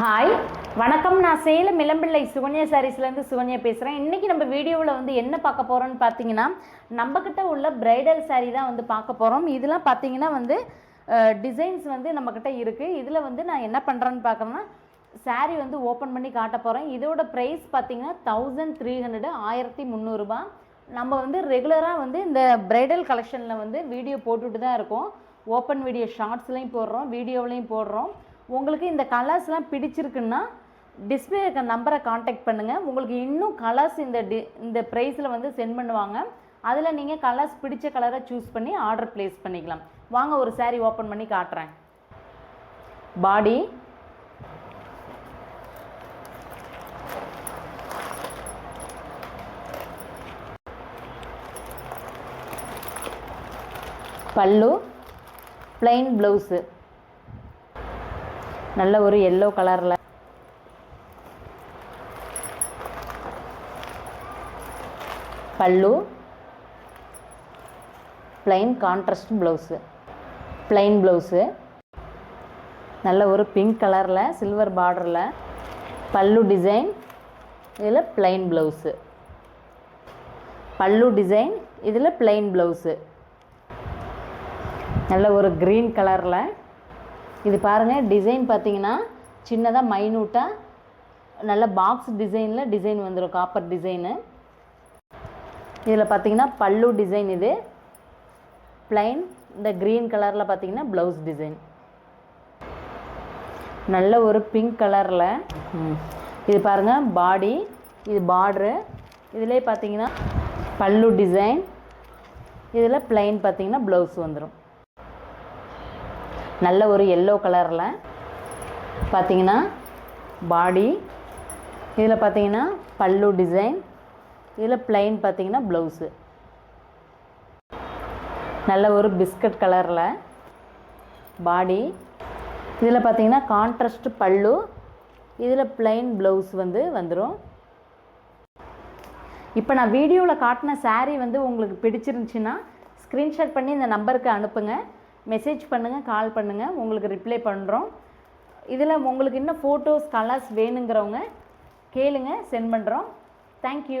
Hi வணக்கம். நான் சேலம் இளம்பிள்ளை சுகன்யா சாரீஸ்லேருந்து சுகன்யா பேசுகிறேன். இன்றைக்கி நம்ம வீடியோவில் வந்து என்ன பார்க்க போகிறோன்னு பார்த்தீங்கன்னா, நம்மக்கிட்ட உள்ள பிரைடல் சாரீ தான் வந்து பார்க்க போகிறோம். இதெல்லாம் பார்த்தீங்கன்னா வந்து டிசைன்ஸ் வந்து நம்மக்கிட்ட இருக்குது. இதில் வந்து நான் என்ன பண்ணுறேன்னு பார்க்குறேன்னா, சாரீ வந்து ஓப்பன் பண்ணி காட்ட போகிறேன். இதோட ப்ரைஸ் பார்த்தீங்கன்னா 1300 1300 நம்ம வந்து ரெகுலராக வந்து இந்த பிரைடல் கலெக்ஷனில் வந்து வீடியோ போட்டுட்டு தான் இருக்கோம். ஓப்பன் வீடியோ ஷார்ட்ஸ்லையும் போடுறோம், வீடியோவிலையும் போடுறோம். உங்களுக்கு இந்த கலர்ஸ்லாம் பிடிச்சிருக்குன்னா டிஸ்பிளே இருக்க நம்பரை காண்டாக்ட் பண்ணுங்கள். உங்களுக்கு இன்னும் கலர்ஸ் இந்த ப்ரைஸில் வந்து சென்ட் பண்ணுவாங்க. அதில் நீங்கள் கலர்ஸ் பிடிச்ச கலரை சூஸ் பண்ணி ஆர்டர் ப்ளேஸ் பண்ணிக்கலாம். வாங்க ஒரு சாரீ ஓப்பன் பண்ணி காட்டுறேன். பாடி, பல்லு, plain ப்ளவுஸு, நல்ல ஒரு எல்லோ கலரில், பல்லு plain contrast blouse, plain blouse, நல்ல ஒரு பிங்க் கலரில் சில்வர் பார்டரில் பல்லு டிசைன். இதில் பிளைன் ப்ளவுஸு, பல்லு டிசைன், இதில் பிளைன் ப்ளவுஸு, நல்ல ஒரு க்ரீன் கலரில். இது பாருங்கள், டிசைன் பார்த்தீங்கன்னா சின்னதாக மைனூட்டாக நல்ல பாக்ஸ் டிசைனில் டிசைன் வந்துடும், காப்பர் டிசைனு. இதில் பார்த்தீங்கன்னா பல்லு டிசைன், இது பிளைன். இந்த க்ரீன் கலரில் பார்த்தீங்கன்னா ப்ளவுஸ் டிசைன், நல்ல ஒரு பிங்க் கலரில். இது பாருங்கள் பாடி, இது பார்ட்ரு. இதிலே பார்த்தீங்கன்னா பல்லு டிசைன், இதில் பிளைன் பார்த்தீங்கன்னா ப்ளவுஸ் வந்துடும். நல்ல ஒரு எல்லோ கலரில் பார்த்தீங்கன்னா பாடி, இதில் பார்த்தீங்கன்னா பல்லு டிசைன், இதில் பிளைன் பார்த்தீங்கன்னா ப்ளவுஸு. நல்ல ஒரு பிஸ்கட் கலரில் பாடி, இதில் பார்த்தீங்கன்னா கான்ட்ராஸ்ட் பல்லு, இதில் பிளைன் ப்ளவுஸ் வந்துடும். இப்போ நான் வீடியோவில் காட்டின சாரீ வந்து உங்களுக்கு பிடிச்சிருந்துச்சின்னா ஸ்க்ரீன்ஷாட் பண்ணி இந்த நம்பருக்கு அனுப்புங்க. மெசேஜ் பண்ணுங்கள், கால் பண்ணுங்கள், உங்களுக்கு ரிப்ளை பண்ணுறோம். இதில் உங்களுக்கு இன்னும் ஃபோட்டோஸ் கலர்ஸ் வேணுங்கிறவங்க கேளுங்க, சென்ட் பண்ணுறோம். தேங்க்யூ.